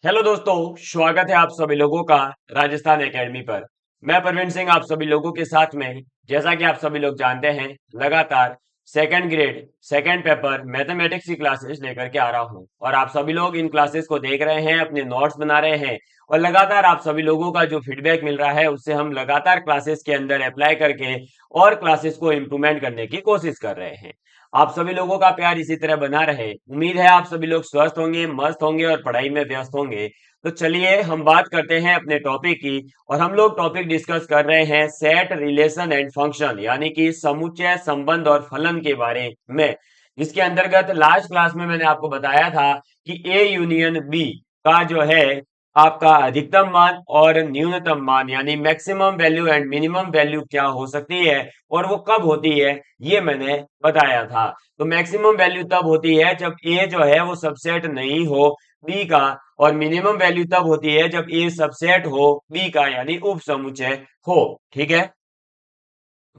Hello दोस्तों, स्वागत है आप सभी लोगों का राजस्थान एकेडमी पर। मैं प्रवीण सिंह आप सभी लोगों के साथ में, जैसा कि आप सभी लोग जानते हैं, लगातार second grade second paper mathematics की क्लासेस लेकर के आ रहा हूं और आप सभी लोग इन क्लासेस को देख रहे हैं, अपने नोट्स बना रहे हैं और लगातार आप सभी लोगों का जो फीडबैक मिल रहा है उससे हम लगातार क्लासेस के अंदर अप्लाई करके और क्लासेस को इम्प्रूवमेंट करने की कोशिश कर रहे हैं। आप सभी लोगों का प्यार इसी तरह बना रहे। उम्मीद है आप सभी लोग स्वस्थ होंगे, मस्त होंगे और पढ़ाई में व्यस्त होंगे। तो चलिए हम बात करते हैं अपने टॉपिक की। और हम लोग टॉपिक डिस्कस कर रहे हैं सेट रिलेशन एंड फंक्शन, यानी कि समुच्चय, संबंध और फलन के बारे में, जिसके अंतर्गत लास्ट क्लास में मैंने आपको बताया था कि ए यूनियन बी का जो है आपका अधिकतम मान और न्यूनतम मान यानी maximum value and minimum value क्या हो सकती है और वो कब होती है, ये मैंने बताया था। तो मैक्सिमम वैल्यू तब होती है जब ए जो है वो सबसेट नहीं हो बी का, और मिनिमम वैल्यू तब होती है जब ए सबसेट हो बी का यानी उप समुच्चय हो। ठीक है,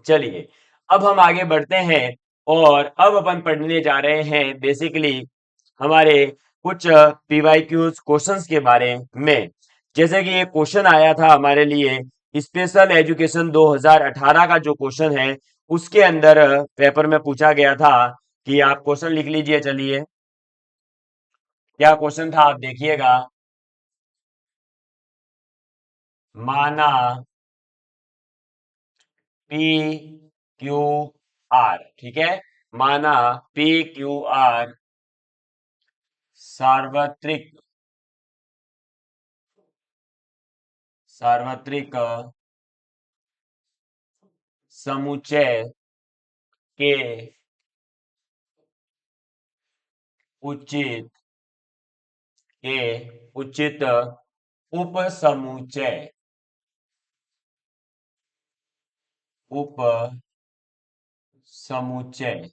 चलिए अब हम आगे बढ़ते हैं और अब अपन पढ़ने जा रहे हैं बेसिकली हमारे कुछ पीवाईक्यूज क्वेश्चंस के बारे में। जैसे कि ये क्वेश्चन आया था हमारे लिए स्पेशल एजुकेशन 2018 का जो क्वेश्चन है, उसके अंदर पेपर में पूछा गया था कि आप क्वेश्चन लिख लीजिए। चलिए, क्या क्वेश्चन था आप देखिएगा। माना पी क्यू आर, ठीक है, माना पी क्यू आर सार्वत्रिक सार्वत्रिक समुच्चय के उचित के उचित उप समुच्चय उप समुच्चय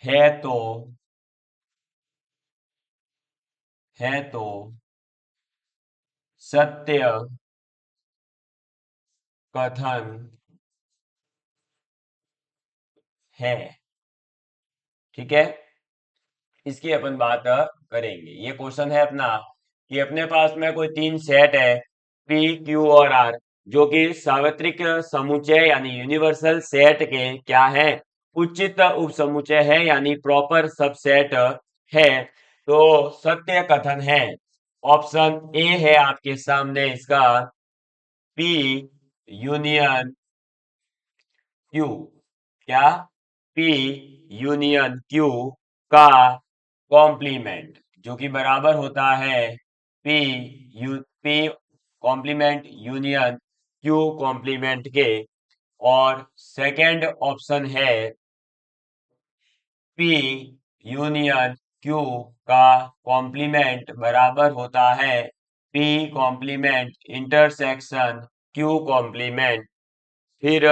है तो सत्य कथन है। ठीक है, इसकी अपन बात करेंगे। ये क्वेश्चन है अपना कि अपने पास में कोई तीन सेट है पी क्यू और आर, जो कि सार्वत्रिक समुच्चय यानी यूनिवर्सल सेट के क्या है, उचित उप समुच्चय है यानी प्रॉपर सबसेट है। तो सत्य कथन है, ऑप्शन ए है आपके सामने इसका, पी यूनियन क्यू। क्या? पी यूनियन क्यू का कॉम्प्लीमेंट, जो कि बराबर होता है P complement union Q complement के। और सेकंड ऑप्शन है पी यूनियन क्यू का कॉम्प्लीमेंट बराबर होता है P complement intersection Q complement. फिर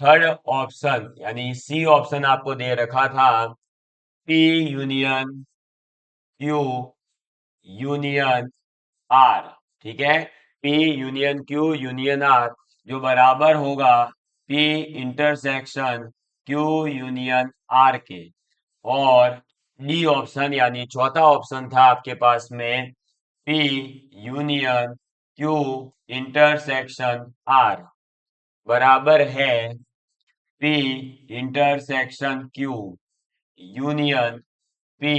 थर्ड ऑप्शन यानी सी ऑप्शन आपको दे रखा था, P union Q union R. ठीक है, P union Q union R जो बराबर होगा P intersection Q union are के। और डी ऑप्शन यानी चौथा ऑप्शन था आपके पास में, P union Q intersection R बराबर है P intersection Q union P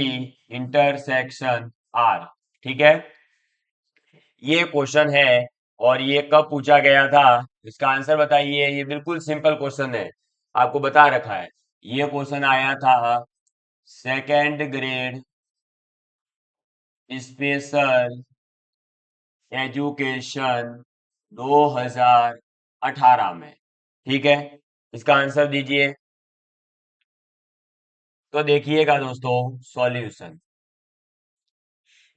intersection R. ठीक है, ये क्वेश्चन है और ये कब पूछा गया था, इसका आंसर बताइए। ये बिल्कुल सिंपल क्वेश्चन है, आपको बता रखा है। ये क्वेश्चन आया था सेकेंड ग्रेड स्पेशल एजुकेशन 2018 में। ठीक है, इसका आंसर दीजिए। तो देखिएगा दोस्तों, सॉल्यूशन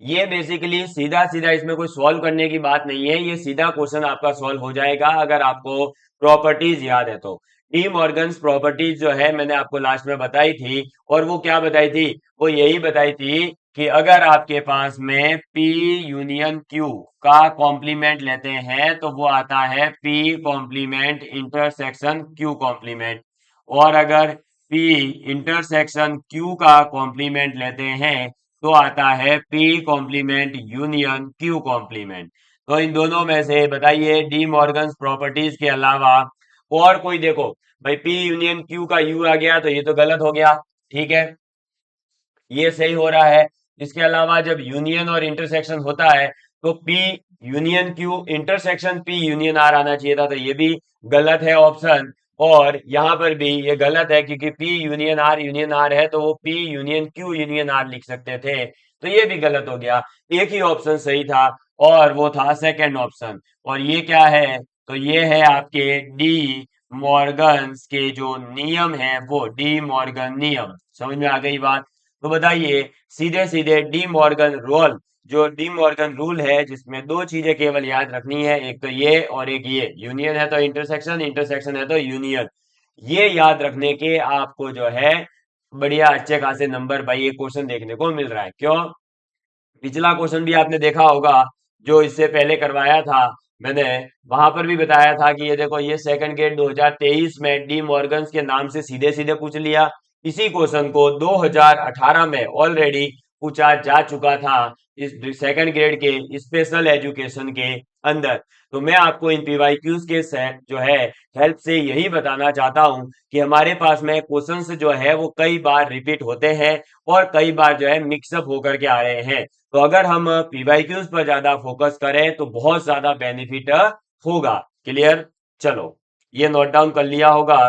ये बेसिकली सीधा सीधा, इसमें कोई सॉल्व करने की बात नहीं है, ये सीधा क्वेश्चन आपका सॉल्व हो जाएगा अगर आपको प्रॉपर्टीज याद है तो। डी मॉर्गन्स प्रॉपर्टीज जो है मैंने आपको लास्ट में बताई थी, और वो क्या बताई थी, वो यही बताई थी कि अगर आपके पास में P यूनियन Q का कॉम्प्लीमेंट लेते हैं तो वो आता है P complement intersection Q complement. और अगर P इंटरसेक्शन Q का कॉम्प्लीमेंट लेते हैं तो आता है P complement union Q complement. तो इन दोनों में से बताइए डी मॉर्गन्स प्रॉपर्टीज के अलावा और कोई, देखो भाई पी यूनियन क्यू का यू आ गया तो ये तो गलत हो गया, ठीक है, ये सही हो रहा है। इसके अलावा जब यूनियन और इंटरसेक्शन होता है तो P union Q intersection P union R आना चाहिए था, तो ये भी गलत है ऑप्शन। और यहां पर भी ये गलत है क्योंकि पी यूनियन आर है तो वो P union Q union R लिख सकते थे, तो ये भी गलत हो गया। एक ही ऑप्शन सही था और वो था सेकंड ऑप्शन। और ये क्या है, तो ये है आपके डी मॉर्गन्स के जो नियम है, वो डी मॉर्गन नियम। समझ में आ गई बात? तो बताइए सीधे सीधे डी मॉर्गन रूल, जो डी मॉर्गन रूल है जिसमें दो चीजें केवल याद रखनी है, एक तो ये और एक ये, यूनियन है तो इंटरसेक्शन, इंटरसेक्शन है तो यूनियन, ये याद रखने के आपको जो है बढ़िया अच्छे खासे नंबर भाई ये क्वेश्चन देखने को मिल रहा है। क्यों? पिछला क्वेश्चन भी आपने देखा होगा जो इससे पहले करवाया था मैंने, वहां पर भी बताया था कि ये देखो ये सेकंड ग्रेड 2023 में डी मॉर्गन्स के नाम से सीधे सीधे पूछ लिया। इसी क्वेश्चन को 2018 में ऑलरेडी पूछा जा चुका था इस सेकंड ग्रेड के स्पेशल एजुकेशन के अंदर। तो मैं आपको इन पीवाईक्यूज के सेट जो है हेल्प से यही बताना चाहता हूं कि हमारे पास में क्वेश्चंस जो है वो कई बार रिपीट होते हैं और कई बार जो है मिक्सअप होकर के आ रहे हैं। तो अगर हम पीवाईक्यूज पर ज्यादा फोकस करें तो बहुत ज्यादा बेनिफिट होगा। क्लियर? चलो ये नोट डाउन कर लिया होगा।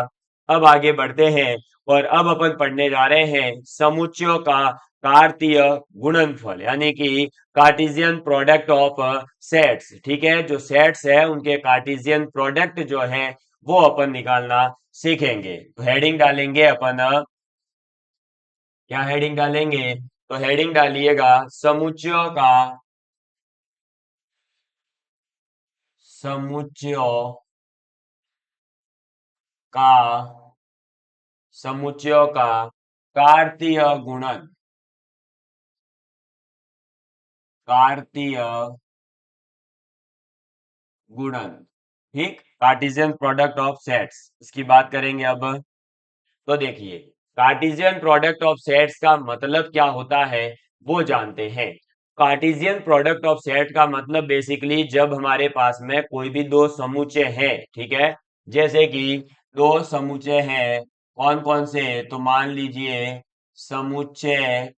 अब आगे बढ़ते हैं और अब अपन पढ़ने जा रहे हैं समुच्चयों का कार्तीय गुणनफल, यानी कि कार्टेशियन प्रोडक्ट ऑफ सेट्स। ठीक है, जो सेट्स है उनके कार्टेशियन प्रोडक्ट जो है वो अपन निकालना सीखेंगे। तो हेडिंग डालेंगे अपन, क्या हेडिंग डालेंगे? तो हेडिंग डालिएगा समुच्चयों का, समुच्चयों का, समुच्चयों का कार्तीय गुणन, कार्तीय गुणन। ठीक, कार्टेशियन प्रोडक्ट ऑफ सेट्स इसकी बात करेंगे अब। तो देखिए कार्टेशियन प्रोडक्ट ऑफ सेट्स का मतलब क्या होता है वो जानते हैं। कार्टेशियन प्रोडक्ट ऑफ सेट का मतलब बेसिकली जब हमारे पास में कोई भी दो समुच्चय है, ठीक है, जैसे कि दो समुच्चय हैं, कौन कौन से, तो मान लीजिए समुच्चय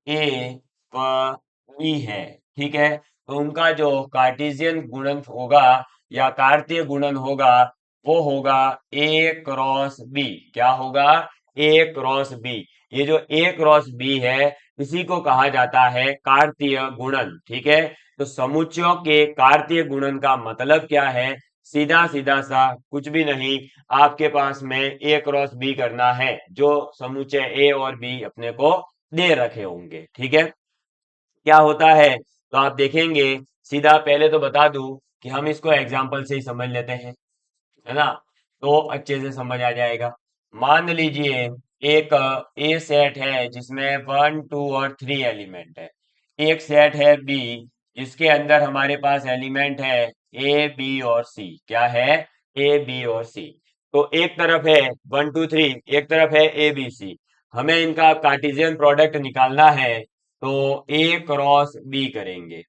ए व बी है, ठीक है, तो उनका जो कार्टेशियन गुणन होगा या कार्तीय गुणन होगा वो होगा ए क्रॉस बी। क्या होगा? A cross B. ये जो ए क्रॉस बी है इसी को कहा जाता है कार्तीय गुणन। ठीक है, तो समुच्चयों के कार्तीय गुणन का मतलब क्या है? सीधा सीधा सा कुछ भी नहीं, आपके पास में ए क्रॉस बी करना है, जो समुच्चय ए और बी अपने को दे रखे होंगे। ठीक है, क्या होता है तो आप देखेंगे, सीधा पहले तो बता दूं कि हम इसको एग्जाम्पल से ही समझ लेते हैं, है ना, तो अच्छे से समझ आ जाएगा। मान लीजिए एक ए सेट है जिसमें 1 2 और 3 एलिमेंट है, एक सेट है बी जिसके अंदर हमारे पास एलिमेंट है ए बी और सी। क्या है? ए बी और सी। तो एक तरफ है 1 2 3, एक तरफ है ए बी सी, हमें इनका कार्टेशियन प्रोडक्ट निकालना है तो ए क्रॉस बी करेंगे।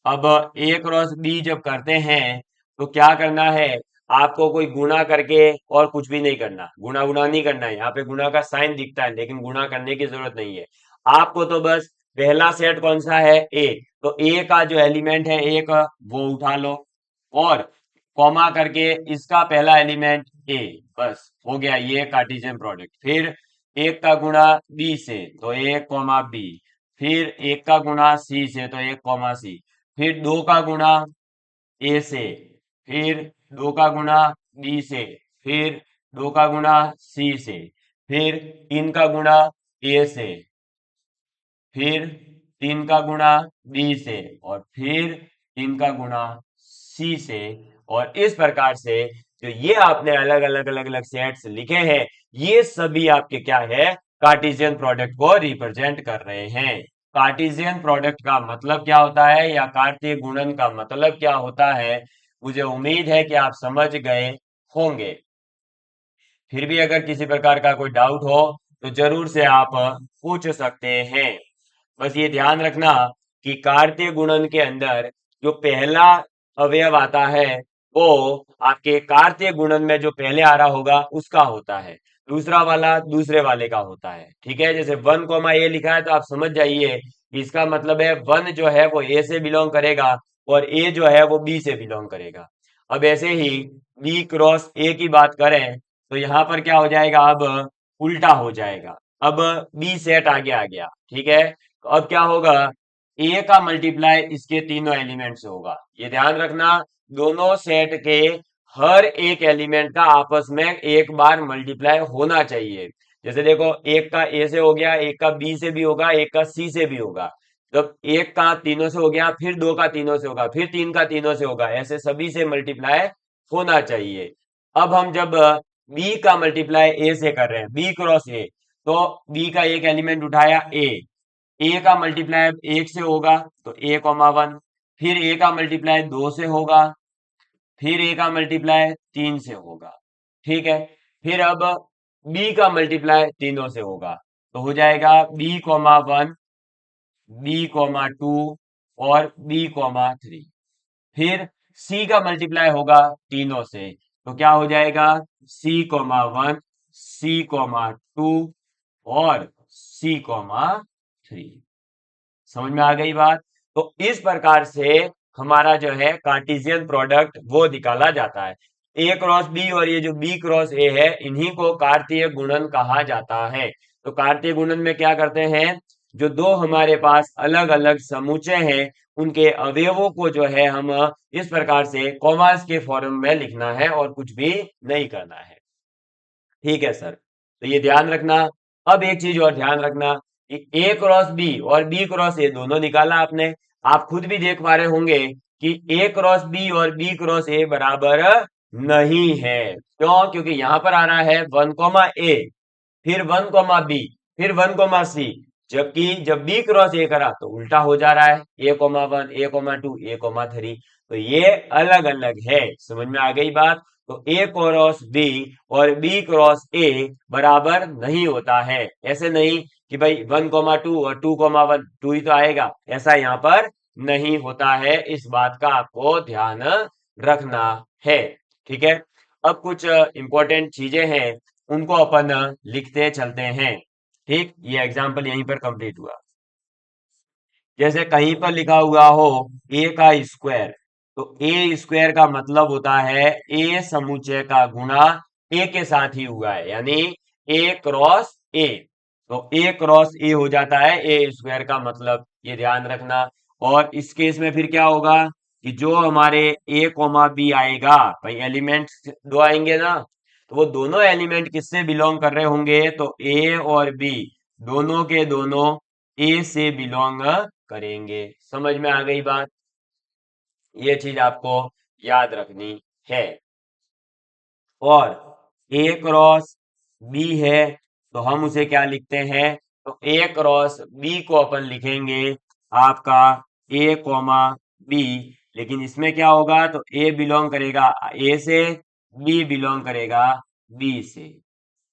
अब ए क्रॉस बी जब करते हैं तो क्या करना है, आपको कोई गुणा करके और कुछ भी नहीं करना, गुणा गुणा नहीं करना है, यहाँ पे गुणा का साइन दिखता है लेकिन गुणा करने की जरूरत नहीं है। आपको तो बस पहला सेट कौन सा है? ए, तो ए का जो एलिमेंट है एक वो उठा लो और कॉमा करके इसका पहला एलिमेंट ए, बस हो गया ये कार्टेशियन प्रोडक्ट। फिर एक का गुणा बी से तो एक कॉमा बी, फिर एक का गुणा सी से तो एक कॉमा सी, फिर दो का गुणा ए से, फिर दो का गुणा बी से, फिर दो का गुणा सी से, फिर तीन का गुणा ए से, फिर तीन का गुणा बी से, और फिर तीन का गुणा सी से। और इस प्रकार से जो ये आपने अलग अलग अलग अलग सेट्स लिखे हैं ये सभी आपके क्या है? कार्टेशियन प्रोडक्ट को रिप्रेजेंट कर रहे हैं। कार्टेशियन प्रोडक्ट का मतलब क्या होता है या कार्तीय गुणन का मतलब क्या होता है, मुझे उम्मीद है कि आप समझ गए होंगे। फिर भी अगर किसी प्रकार का कोई डाउट हो तो जरूर से आप पूछ सकते हैं। बस ये ध्यान रखना कि कार्तीय गुणन के अंदर जो पहला अवयव आता है वो आपके कार्तीय गुणन में जो पहले आ रहा होगा उसका होता है, दूसरा वाला दूसरे वाले का होता है। ठीक है, जैसे 1 ए लिखा है तो आप समझ जाइए कि इसका मतलब है 1 जो है वो ए से बिलोंग करेगा और ए जो है वो बी से बिलोंग करेगा। अब ऐसे ही बी क्रॉस ए की बात करें तो यहां पर क्या हो जाएगा, अब उल्टा हो जाएगा। अब बी सेट आगे आ गया। ठीक है, तो अब क्या होगा, ए का मल्टीप्लाई इसके तीनों एलिमेंट से होगा। ये ध्यान रखना, दोनों सेट के हर एक एलिमेंट का आपस में एक बार मल्टीप्लाई होना चाहिए। जैसे देखो, एक का ए से हो गया, एक का बी से भी होगा, एक का सी से भी होगा। जब एक का तीनों से हो गया, फिर दो का तीनों से होगा, फिर तीन का तीनों से होगा, ऐसे सभी से मल्टीप्लाई होना चाहिए। अब हम जब बी का मल्टीप्लाई ए से कर रहे हैं, बी क्रॉस ए, तो बी का एक एलिमेंट उठाया ए का मल्टीप्लाई एक से होगा तो ए कॉमा वन, फिर ए का मल्टीप्लाई दो से होगा, फिर ए का मल्टीप्लाई तीन से होगा। ठीक है, फिर अब बी का मल्टीप्लाई तीनों से होगा तो हो जाएगा B comma one, B comma two और बी कॉमा थ्री। फिर सी का मल्टीप्लाई होगा तीनों से तो क्या हो जाएगा, C comma one, C comma two और सी कॉमा थ्री। समझ में आ गई बात? तो इस प्रकार से हमारा जो है कार्टेशियन प्रोडक्ट वो निकाला जाता है। ए क्रॉस बी और ये जो बी क्रॉस ए है, इन्हीं को कार्तीय गुणन कहा जाता है। तो कार्तीय गुणन में क्या करते हैं, जो दो हमारे पास अलग अलग समुच्चय हैं उनके अवयवों को जो है हम इस प्रकार से कॉमास के फॉर्म में लिखना है और कुछ भी नहीं करना है। ठीक है सर, तो ये ध्यान रखना। अब एक चीज और ध्यान रखना कि ए क्रॉस बी और बी क्रॉस ए दोनों निकाला आपने, आप खुद भी देख पा रहे होंगे कि ए क्रॉस बी और बी क्रॉस ए बराबर नहीं है। क्यों? क्योंकि यहां पर आ रहा है 1 ए, फिर 1 बी, फिर 1 सी, जबकि जब बी क्रॉस ए करा तो उल्टा हो जा रहा है, A1, A2, A3। तो ये अलग अलग है। समझ में आ गई बात? तो ए क्रॉस बी और बी क्रॉस ए बराबर नहीं होता है। ऐसे नहीं कि भाई 1, 2 और 2, 1, 2 ही तो आएगा, ऐसा यहां पर नहीं होता है। इस बात का आपको ध्यान रखना है। ठीक है, अब कुछ इंपॉर्टेंट चीजें हैं उनको अपन लिखते चलते हैं। ठीक, ये एग्जाम्पल यहीं पर कंप्लीट हुआ। जैसे कहीं पर लिखा हुआ हो ए का स्क्वायर, तो ए स्क्वायर का मतलब होता है ए समुच्चय का गुणा ए के साथ ही हुआ है, यानी ए क्रॉस ए। तो ए क्रॉस ए हो जाता है ए स्क्वायर का मतलब, ये ध्यान रखना। और इस केस में फिर क्या होगा कि जो हमारे ए कॉमा बी आएगा, भाई एलिमेंट्स दो आएंगे ना, तो वो दोनों एलिमेंट किससे बिलोंग कर रहे होंगे, तो ए और बी दोनों के दोनों ए से बिलोंग करेंगे। समझ में आ गई बात? ये चीज आपको याद रखनी है। और ए क्रॉस बी है तो हम उसे क्या लिखते हैं, तो ए क्रॉस बी को अपन लिखेंगे आपका ए कॉमा बी, लेकिन इसमें क्या होगा, तो ए बिलोंग करेगा ए से, बी बिलोंग करेगा बी से।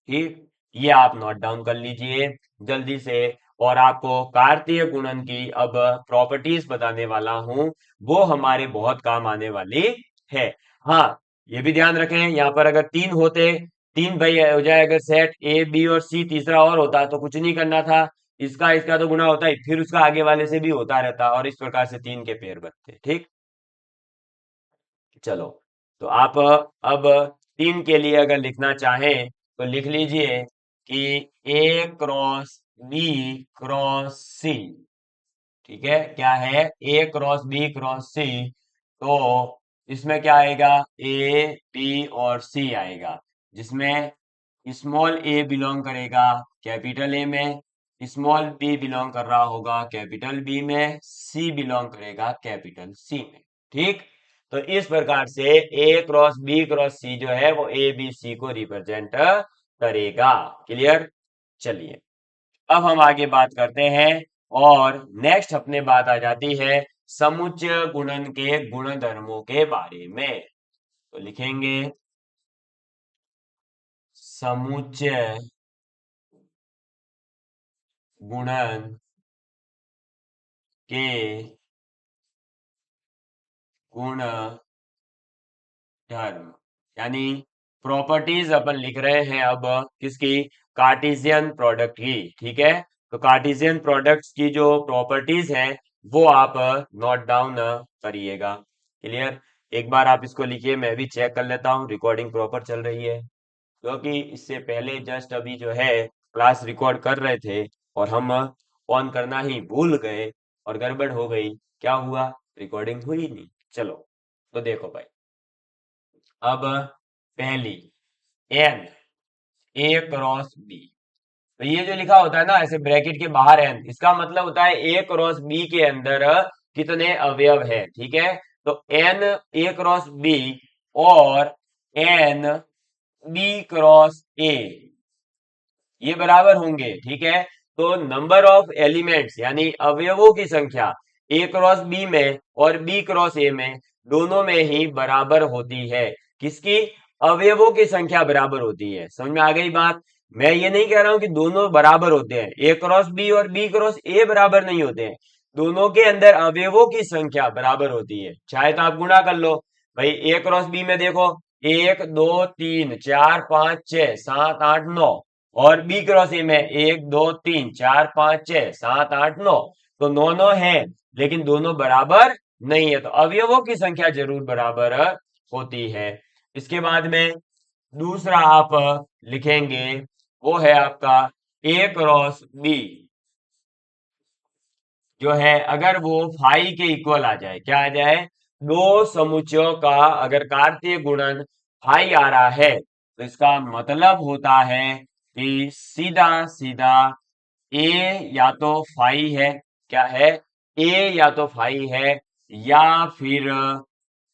ठीक, ये आप नोट डाउन कर लीजिए जल्दी से। और आपको कार्तीय गुणन की अब प्रॉपर्टीज बताने वाला हूं, वो हमारे बहुत काम आने वाली है। हाँ, ये भी ध्यान रखें, यहाँ पर अगर तीन होते, तीन भाई हो जाए, अगर सेट ए बी और सी तीसरा और होता तो कुछ नहीं करना था, इसका इसका तो गुना होता है, फिर उसका आगे वाले से भी होता रहता और इस प्रकार से तीन के पेयर बनते। ठीक, चलो, तो आप अब तीन के लिए अगर लिखना चाहें तो लिख लीजिए कि A cross B cross C. ठीक है, क्या है, ए क्रॉस बी क्रॉस सी। तो इसमें क्या आएगा, ए बी और सी आएगा, जिसमें स्मॉल ए बिलोंग करेगा कैपिटल ए में, स्मॉल बी बिलोंग कर रहा होगा कैपिटल बी में, सी बिलोंग करेगा कैपिटल सी में। ठीक, तो इस प्रकार से ए क्रॉस बी क्रॉस सी जो है वो ए बी सी को रिप्रेजेंट करेगा। क्लियर? चलिए, अब हम आगे बात करते हैं और नेक्स्ट अपने बात आ जाती है समुच्चय गुणन के गुणधर्मों के बारे में। तो लिखेंगे समुच्चय गुणन के गुण धर्म, यानी प्रॉपर्टीज अपन लिख रहे हैं अब किसकी, कार्टेशियन प्रोडक्ट की। ठीक है, तो कार्टेशियन प्रोडक्ट्स की जो प्रॉपर्टीज हैं वो आप नोट डाउन करिएगा। क्लियर, एक बार आप इसको लिखिए, मैं भी चेक कर लेता हूँ रिकॉर्डिंग प्रॉपर चल रही है, क्योंकि इससे पहले जस्ट अभी जो है क्लास रिकॉर्ड कर रहे थे और हम ऑन करना ही भूल गए और गड़बड़ हो गई। क्या हुआ, रिकॉर्डिंग हुई नहीं। चलो तो देखो भाई, अब पहली एन, ए क्रॉस बी, तो ये जो लिखा होता है ना ऐसे ब्रैकेट के बाहर एन, इसका मतलब होता है ए क्रॉस बी के अंदर कितने अवयव है। ठीक है, तो एन ए क्रॉस बी और एन बी क्रॉस ए ये बराबर होंगे। ठीक है, तो नंबर ऑफ एलिमेंट्स यानी अवयवों की संख्या ए क्रॉस बी में और बी क्रॉस ए में दोनों में ही बराबर होती है। किसकी, अवयवों की संख्या बराबर होती है। समझ में आ गई बात। मैं ये नहीं कह रहा हूं कि दोनों बराबर होते हैं, ए क्रॉस बी और बी क्रॉस ए बराबर नहीं होते हैं, दोनों के अंदर अवयवों की संख्या बराबर होती है। चाहे तो आप गुणा कर लो भाई, ए क्रॉस बी में देखो 1 2 3 4 5 6 7 8 9, और बी क्रॉस ए में 1 2 3 4 5 6 7 8 9, तो नौ नौ है, लेकिन दोनों बराबर नहीं है, तो अवयवों की संख्या जरूर बराबर होती है। इसके बाद में दूसरा आप लिखेंगे, वो है आपका ए क्रॉस बी जो है, अगर वो फाई के इक्वल आ जाए, क्या आ जाए, दो समुच्चयों का अगर कार्तीय गुणन फाई आ रहा है, तो इसका मतलब होता है कि सीधा सीधा ए या तो फाई है, क्या है, ए या तो फाई है या फिर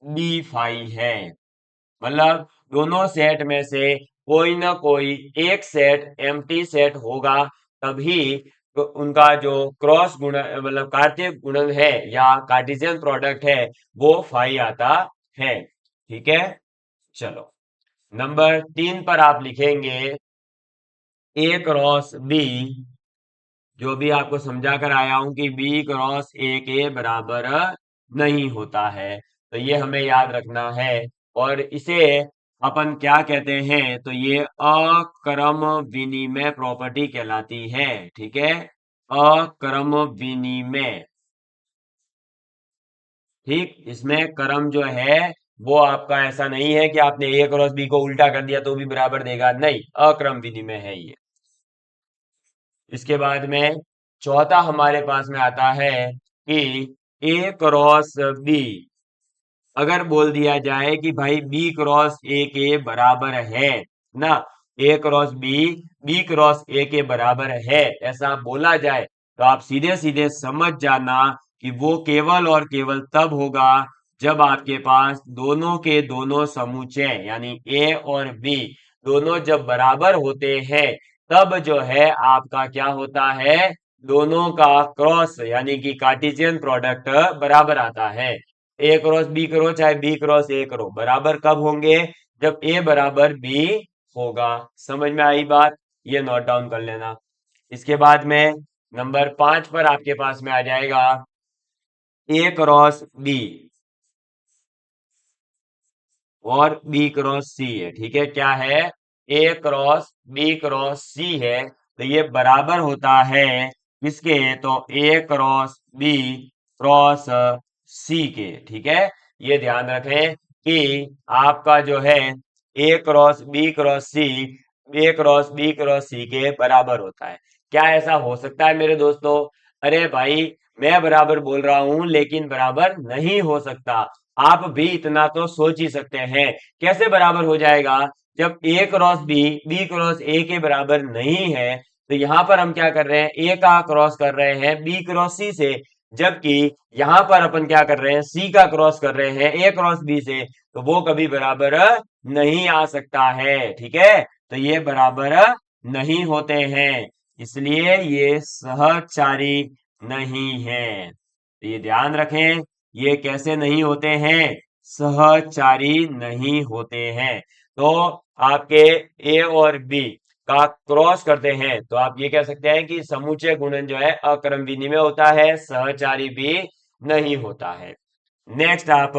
बी फाई है। मतलब दोनों सेट में से कोई ना कोई एक सेट एम्प्टी सेट होगा, तभी तो उनका जो क्रॉस गुण मतलब कार्तीय गुणन है या कार्टेशियन प्रोडक्ट है वो फाई आता है। ठीक है, चलो नंबर 3 पर आप लिखेंगे ए क्रॉस बी, जो भी आपको समझा कर आया हूं कि बी क्रॉस ए के बराबर नहीं होता है, तो ये हमें याद रखना है। और इसे अपन क्या कहते हैं, तो ये अक्रम विनिमय प्रॉपर्टी कहलाती है। ठीक है, अक्रम विनिमय। ठीक, इसमें क्रम जो है वो आपका ऐसा नहीं है कि आपने ए क्रॉस बी को उल्टा कर दिया तो भी बराबर देगा, नहीं, अक्रम विनिमय है ये। इसके बाद में चौथा हमारे पास में आता है कि ए क्रॉस बी, अगर बोल दिया जाए कि भाई बी क्रॉस ए के बराबर है ना, ए क्रॉस बी क्रॉस ए के बराबर है, ऐसा बोला जाए, तो आप सीधे सीधे समझ जाना कि वो केवल और केवल तब होगा जब आपके पास दोनों के दोनों समुच्चय यानी ए और बी दोनों जब बराबर होते हैं, तब जो है आपका क्या होता है, दोनों का क्रॉस यानी कि कार्टेशियन प्रोडक्ट बराबर आता है। ए क्रॉस बी करो चाहे बी क्रॉस ए करो, बराबर कब होंगे, जब ए बराबर बी होगा। समझ में आई बात, ये नोट डाउन कर लेना। इसके बाद में नंबर 5 पर आपके पास में आ जाएगा ए क्रॉस बी और बी क्रॉस सी है। ठीक है, क्या है, ए क्रॉस सी है, तो ये बराबर होता है किसके, तो A cross B cross C के। ठीक है, ये ध्यान रखें कि आपका जो है A cross B cross C के बराबर होता है। क्या ऐसा हो सकता है मेरे दोस्तों, अरे भाई मैं बराबर बोल रहा हूं लेकिन बराबर नहीं हो सकता। आप भी इतना तो सोच ही सकते हैं, कैसे बराबर हो जाएगा, जब ए क्रॉस बी क्रॉस ए के बराबर नहीं है, तो यहां पर हम क्या कर रहे हैं, ए का क्रॉस कर रहे हैं बी क्रॉस सी से, जबकि यहां पर अपन क्या कर रहे हैं, सी का क्रॉस कर रहे हैं ए क्रॉस बी से, तो वो कभी बराबर नहीं आ सकता है। ठीक है, तो ये बराबर नहीं होते हैं, इसलिए ये सहचारी नहीं है। तो ये ध्यान रखें, ये कैसे नहीं होते हैं, सहचारी नहीं होते हैं। तो आपके ए और बी का क्रॉस करते हैं तो आप ये कह सकते हैं कि समुच्चय गुणन जो है अक्रम विधि में होता है, सहचारी भी नहीं होता है। नेक्स्ट आप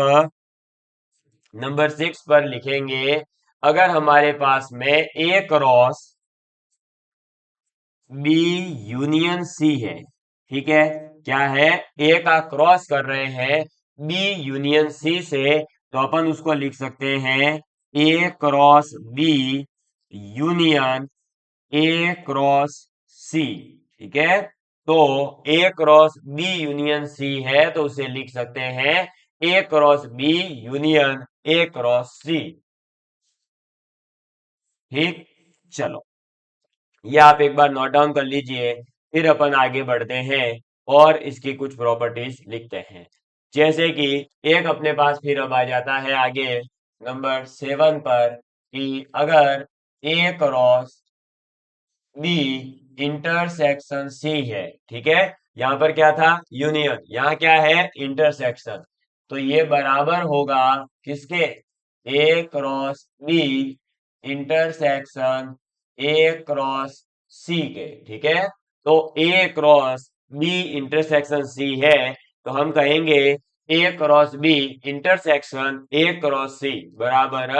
नंबर 6 पर लिखेंगे, अगर हमारे पास में ए क्रॉस बी यूनियन सी है, ठीक है, क्या है, ए का क्रॉस कर रहे हैं बी यूनियन सी से, तो अपन उसको लिख सकते हैं A cross B union A cross C, ठीक है। तो A cross B union C है तो उसे लिख सकते हैं A cross B union A cross C, ठीक। चलो, ये आप एक बार नोट डाउन कर लीजिए, फिर अपन आगे बढ़ते हैं और इसकी कुछ प्रॉपर्टीज लिखते हैं। जैसे कि एक अपने पास फिर अब आ जाता है आगे नंबर 7 पर कि अगर ए क्रॉस बी इंटरसेक्शन सी है, ठीक है, यहां पर क्या था, यूनियन, यहाँ क्या है, इंटरसेक्शन, तो ये बराबर होगा किसके, A cross B intersection A cross C के, ठीक है। तो A cross B intersection C है तो हम कहेंगे A cross B intersection A cross C बराबर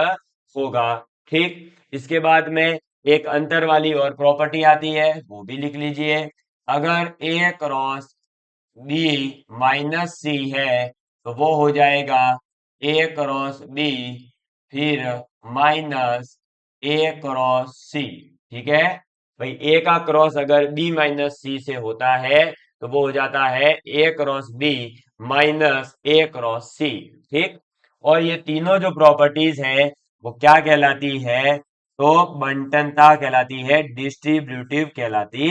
होगा, ठीक। इसके बाद में एक अंतर वाली और प्रॉपर्टी आती है, वो भी लिख लीजिए, अगर ए क्रॉस बी माइनस सी है तो वो हो जाएगा ए क्रॉस बी फिर माइनस ए क्रॉस सी, ठीक है। भाई ए का क्रॉस अगर बी माइनस सी से होता है तो वो हो जाता है A cross B minus A cross C, ठीक। और ये तीनों जो प्रॉपर्टीज है वो क्या कहलाती है, तो बंटनता कहलाती है, डिस्ट्रीब्यूटिव कहलाती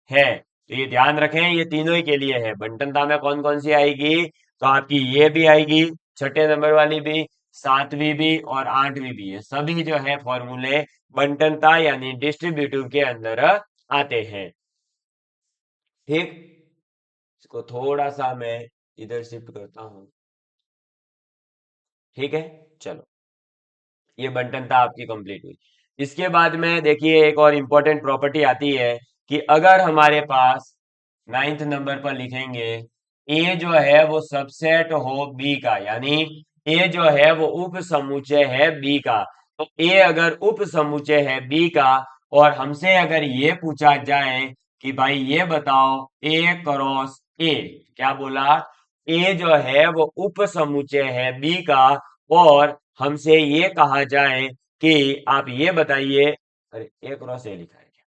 है। तो ये ध्यान रखें, ये तीनों ही के लिए है। बंटनता में कौन कौन सी आएगी, तो आपकी ये भी आएगी, छठे नंबर वाली भी, सातवीं भी और आठवीं भी, ये सभी जो है फॉर्मूले बंटनता यानी डिस्ट्रीब्यूटिव के अंदर आते हैं, ठीक। इसको थोड़ा सा मैं इधर शिफ्ट करता हूं, ठीक है। चलो, ये बंटनता आपकी कंप्लीट हुई। इसके बाद में देखिए एक और इंपॉर्टेंट प्रॉपर्टी आती है कि अगर हमारे पास 9th नंबर पर लिखेंगे ए जो है वो सबसेट हो बी का, यानी ए जो है वो उप समुच्चय है बी का, तो ए अगर उप समुच्चय है बी का और हमसे अगर ये पूछा जाए कि भाई ये बताओ ए क्रॉस ए, क्या बोला, ए जो है वो उप समुच्चय है बी का और हमसे ये कहा जाए कि आप ये बताइए, अरे ए क्रॉस ए लिखा है क्या,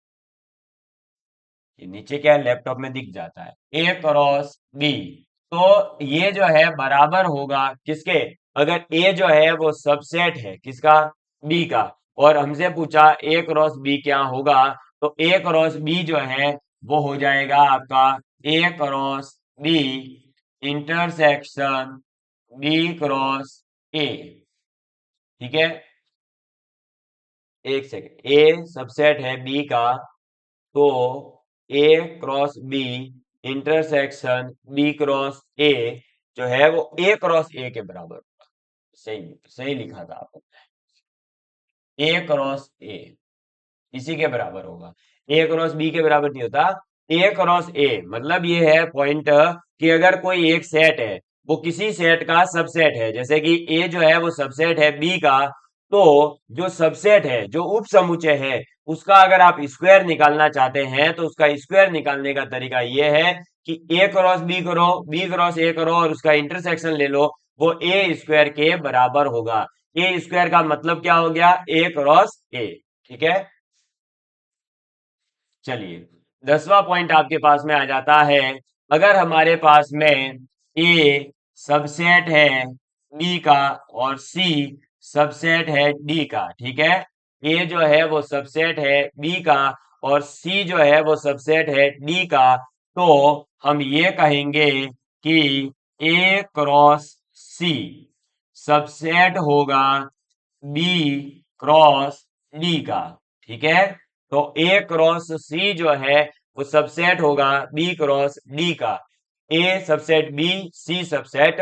ये नीचे क्या है, लैपटॉप में दिख जाता है ए क्रॉस बी, तो ये जो है बराबर होगा किसके, अगर ए जो है वो सबसेट है किसका, बी का, और हमसे पूछा ए क्रॉस बी क्या होगा, तो ए क्रॉस बी जो है वो हो जाएगा आपका A cross B intersection B cross A, ठीक है। एक सेकेंड, ए सबसेट है बी का, तो A cross B intersection B cross A जो है वो ए क्रॉस ए के बराबर होगा, सही सही लिखा था आपने, ए क्रॉस ए इसी के बराबर होगा, ए क्रॉस बी के बराबर नहीं होता। ए क्रॉस ए मतलब ये है पॉइंट कि अगर कोई एक सेट है वो किसी सेट का सबसेट है, जैसे कि ए जो है वो सबसेट है बी का, तो जो सबसेट है जो उप समुच्चय है उसका अगर आप स्क्वायर निकालना चाहते हैं तो उसका स्क्वायर निकालने का तरीका ये है कि ए क्रॉस बी करो, बी क्रॉस ए करो और उसका इंटरसेक्शन ले लो, वो ए स्क्वायर के बराबर होगा। ए स्क्वायर का मतलब क्या हो गया, ए क्रॉस ए, ठीक है। चलिए, 10वां पॉइंट आपके पास में आ जाता है, अगर हमारे पास में ए सबसेट है बी का और सी सबसेट है डी का, ठीक है, ए जो है वो सबसेट है बी का और सी जो है वो सबसेट है डी का, तो हम ये कहेंगे कि ए क्रॉस सी सबसेट होगा बी क्रॉस डी का, ठीक है। तो ए क्रॉस सी जो है वो सबसेट होगा बी क्रॉस डी का, A subset B C subset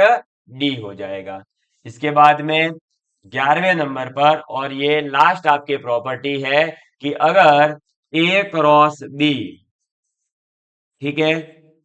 D हो जाएगा। इसके बाद में 11वें नंबर पर, और ये लास्ट आपके प्रॉपर्टी है कि अगर ए क्रॉस बी, ठीक है,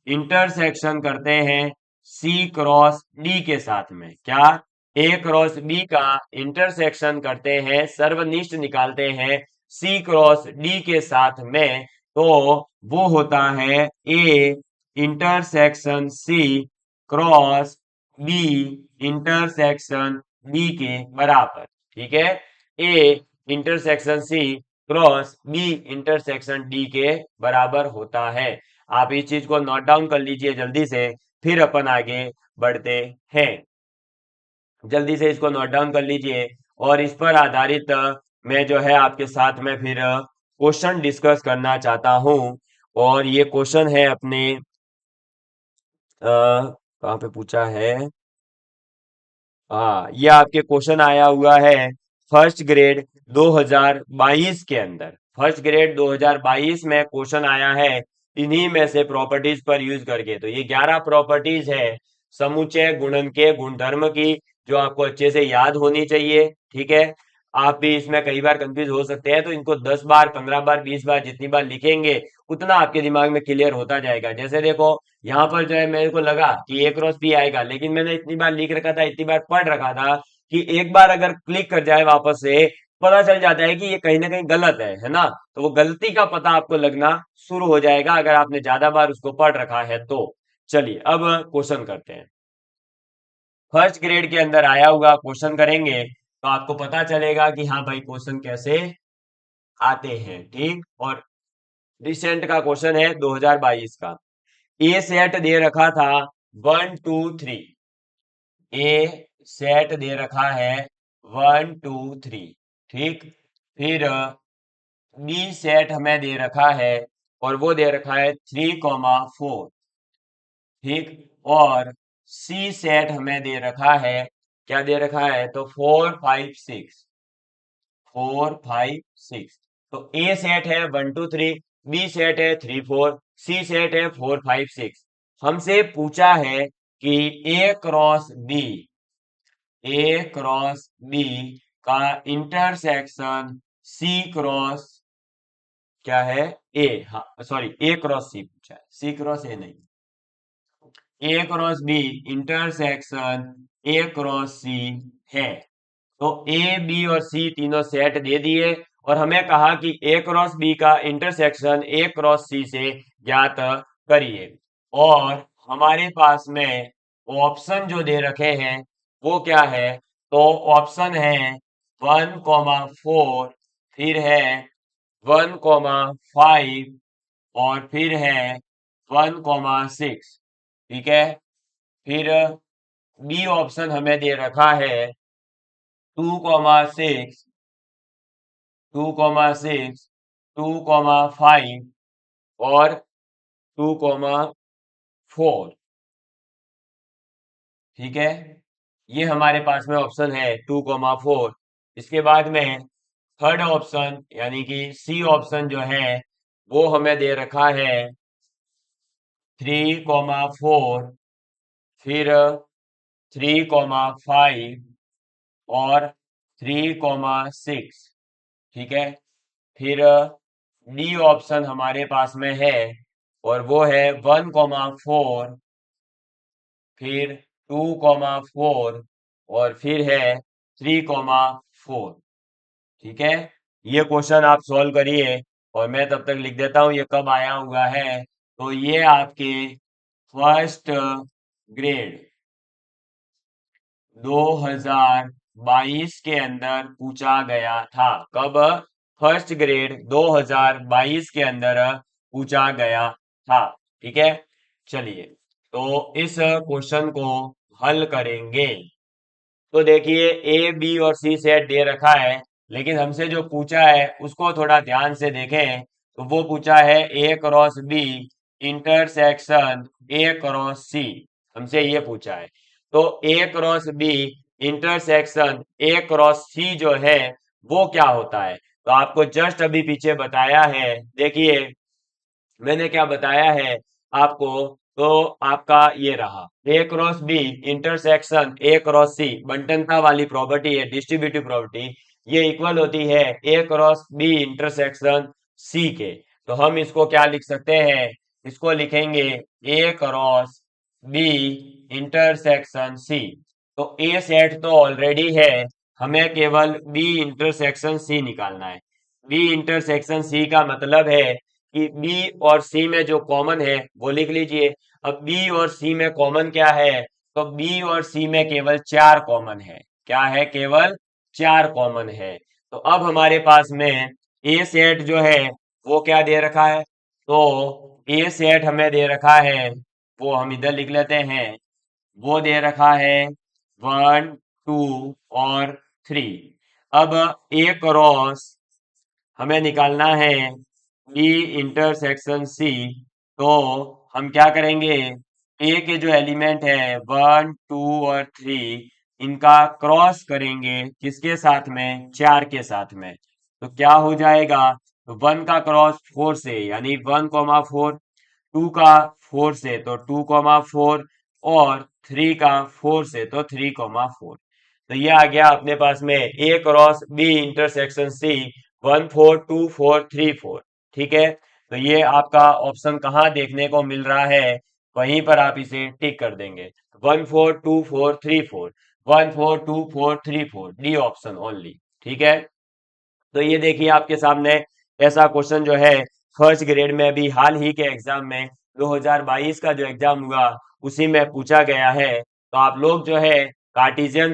इंटरसेक्शन करते हैं सी क्रॉस डी के साथ में, क्या ए क्रॉस बी का इंटरसेक्शन करते हैं, सर्वनिष्ठ निकालते हैं सी क्रॉस डी के साथ में, तो वो होता है A intersection C cross B intersection D के बराबर, ठीक है, A intersection C cross B intersection D के बराबर होता है। आप इस चीज को नोट डाउन कर लीजिए जल्दी से, फिर अपन आगे बढ़ते हैं। जल्दी से इसको नोट डाउन कर लीजिए और इस पर आधारित मैं जो है आपके साथ में फिर क्वेश्चन डिस्कस करना चाहता हूं। और ये क्वेश्चन है अपने कहाँ पे पूछा है, हाँ ये आपके क्वेश्चन आया हुआ है फर्स्ट ग्रेड 2022 के अंदर। फर्स्ट ग्रेड 2022 में क्वेश्चन आया है इन्हीं में से प्रॉपर्टीज पर यूज करके। तो ये 11 प्रॉपर्टीज है समुच्चय गुणन के गुणधर्म की, जो आपको अच्छे से याद होनी चाहिए, ठीक है। आप भी इसमें कई बार कंफ्यूज हो सकते हैं, तो इनको 10 बार 15 बार 20 बार जितनी बार लिखेंगे उतना आपके दिमाग में क्लियर होता जाएगा। जैसे देखो यहाँ पर जो है मेरे को लगा कि ए क्रॉस बी आएगा, लेकिन मैंने इतनी बार लिख रखा था, इतनी बार पढ़ रखा था कि एक बार अगर क्लिक कर जाए वापस से पता चल जाता है कि ये कहीं ना कहीं गलत है ना। तो वो गलती का पता आपको लगना शुरू हो जाएगा अगर आपने ज्यादा बार उसको पढ़ रखा है तो। चलिए अब क्वेश्चन करते हैं। फर्स्ट ग्रेड के अंदर आया हुआ क्वेश्चन करेंगे तो आपको पता चलेगा कि हाँ भाई क्वेश्चन कैसे आते हैं, ठीक। और रिसेंट का क्वेश्चन है 2022 का। ए सेट दे रखा था 1 2 3, ए सेट दे रखा है 1 2 3, ठीक। फिर बी सेट हमें दे रखा है और वो दे रखा है 3 4, ठीक। और सी सेट हमें दे रखा है, क्या दे रखा है, तो 4 5 6, 4 5 6। तो ए सेट है 1 2 3, बी सेट है 3 4, सी सेट है 4 5 6। हमसे पूछा है कि A cross B, A cross B का इंटरसेक्शन सी क्रॉस क्या है, ए, हाँ सॉरी ए क्रॉस सी पूछा है, सी क्रॉस ए नहीं, A cross B intersection A cross C है। तो ए बी और सी तीनों सेट दे दिए और हमें कहा कि ए क्रॉस बी का इंटरसेक्शन ए क्रॉस सी से ज्ञात करिए। और हमारे पास में ऑप्शन जो दे रखे हैं वो क्या है, तो ऑप्शन है 1 4, फिर है 1 5 और फिर है 1 6, ठीक है। फिर बी ऑप्शन हमें दे रखा है 2 6, 2 6, 2 5 और 2 4, ठीक है। ये हमारे पास में ऑप्शन है 2 4। इसके बाद में थर्ड ऑप्शन यानी कि सी ऑप्शन जो है वो हमें दे रखा है 3 4, फिर 3 5 और 3 6, ठीक है। फिर डी ऑप्शन हमारे पास में है और वो है 1 4, फिर 2 4 और फिर है 3 4, ठीक है। ये क्वेश्चन आप सॉल्व करिए और मैं तब तक लिख देता हूं ये कब आया हुआ है। तो ये आपके फर्स्ट ग्रेड 2022 के अंदर पूछा गया था। कब, फर्स्ट ग्रेड 2022 के अंदर पूछा गया था, ठीक है। चलिए तो इस क्वेश्चन को हल करेंगे। तो देखिए ए बी और सी सेट दे रखा है, लेकिन हमसे जो पूछा है उसको थोड़ा ध्यान से देखें। तो वो पूछा है A cross B intersection A cross C, हमसे ये पूछा है। तो A cross B intersection A cross C जो है वो क्या होता है, तो आपको जस्ट अभी पीछे बताया है। देखिए मैंने क्या बताया है आपको, तो आपका ये रहा A cross B intersection A cross C, बंटनता वाली प्रॉपर्टी है, डिस्ट्रीब्यूटिव प्रॉपर्टी। ये इक्वल होती है A cross B intersection C के। तो हम इसको क्या लिख सकते हैं, इसको लिखेंगे ए क्रॉस बी इंटरसेक्शन सी। तो ए सेट तो ऑलरेडी है, हमें केवल बी इंटरसेक्शन सी निकालना है। बी इंटरसेक्शन सी का मतलब है कि बी और सी में जो कॉमन है वो लिख लीजिए। अब बी और सी में कॉमन क्या है, तो बी और सी में केवल 4 कॉमन है। क्या है, केवल 4 कॉमन है। तो अब हमारे पास में ए सेट जो है वो क्या दे रखा है, तो ए सेट हमें दे रखा है, वो हम इधर लिख लेते हैं। वो दे रखा है 1 2 और 3। अब ए क्रॉस हमें निकालना है बी इंटरसेक्शन सी। तो हम क्या करेंगे, ए के जो एलिमेंट है 1 2 और 3, इनका क्रॉस करेंगे किसके साथ में, 4 के साथ में। तो क्या हो जाएगा, 1 का क्रॉस 4 से यानी 1,4, 2 का 4 से तो 2,4, और 3 का 4 से तो 3,4। तो ये आ गया अपने पास में ए क्रॉस बी इंटरसेक्शन सी 1 4 2 4 3 4। ठीक है, तो ये आपका ऑप्शन कहाँ देखने को मिल रहा है, वहीं पर आप इसे टिक कर देंगे। 1 4 2 4 3 4, 1 4 2 4 3 4, डी ऑप्शन ओनली। ठीक है, तो ये देखिए आपके सामने ऐसा क्वेश्चन जो है फर्स्ट ग्रेड में अभी हाल ही के एग्जाम में 2022 का जो एग्जाम हुआ उसी में पूछा गया है। तो आप लोग जो है कार्टेशियन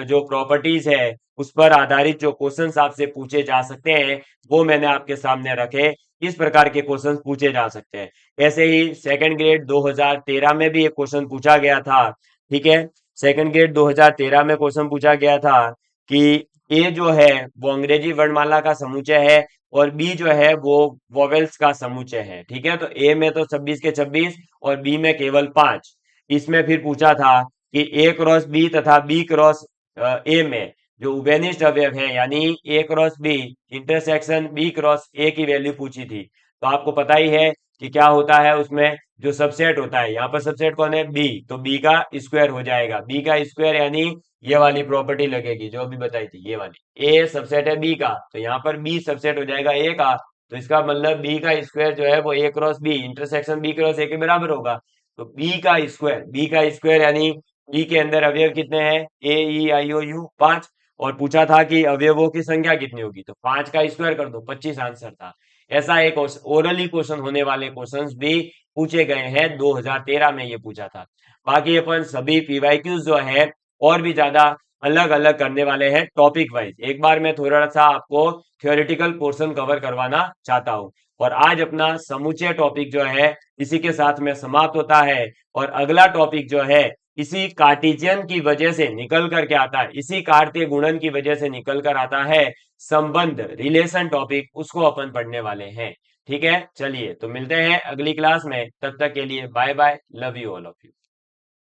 जो प्रॉपर्टीज है उस पर आधारित जो क्वेश्चंस आपसे पूछे जा सकते हैं वो मैंने आपके सामने रखे। इस प्रकार के क्वेश्चंस पूछे जा सकते हैं। ऐसे ही सेकंड ग्रेड 2013 में भी एक क्वेश्चन पूछा गया था। ठीक है, सेकंड ग्रेड 2013 में क्वेश्चन पूछा गया था कि ए जो है वो अंग्रेजी वर्णमाला का समुच्चय है और बी जो है वो वोवेल्स का समुच्चय है। ठीक है, तो ए में तो 26 के 26 और बी में केवल 5। इसमें फिर पूछा था कि ए क्रॉस बी तथा बी क्रॉस ए में जो उभयनिष्ठ अवयव है यानी A cross B intersection B cross A की वैल्यू पूछी थी। तो आपको पता ही है कि क्या होता है उसमें, जो सबसेट होता है, यहाँ पर सबसेट कौन है, बी, तो बी का स्क्वायर हो जाएगा। बी का स्क्वायर यानी ये वाली प्रॉपर्टी लगेगी जो अभी बताई थी, ये वाली। ए सबसेट है बी का, तो यहाँ पर बी सबसेट हो जाएगा ए का। तो इसका मतलब बी का स्क्वायर जो है वो A cross B intersection B cross A के बराबर होगा। तो बी का स्क्वायर यानी बी के अंदर अवयव कितने हैं, ए ई आई ओ यू 5। और पूछा था कि अवयवों की संख्या कितनी होगी, तो 5 का स्क्वायर कर दो, 25 आंसर था। ऐसा एक ओरली क्वेश्चन होने वाले क्वेश्चंस भी पूछे गए हैं, 2013 में ये पूछा था। बाकी अपन सभी पीवाईक्यूज जो है और भी ज्यादा अलग अलग करने वाले हैं टॉपिक वाइज। एक बार मैं थोड़ा सा आपको थियोरेटिकल पोर्शन कवर करवाना चाहता हूँ। और आज अपना समूचे टॉपिक जो है इसी के साथ में समाप्त होता है। और अगला टॉपिक जो है इसी कार्टेशियन की वजह से निकल करके आता है, इसी कार्तीय गुणन की वजह से निकल कर आता है संबंध, रिलेशन टॉपिक, उसको अपन पढ़ने वाले हैं। ठीक है, चलिए तो मिलते हैं अगली क्लास में, तब तक के लिए bye bye, love you all of you.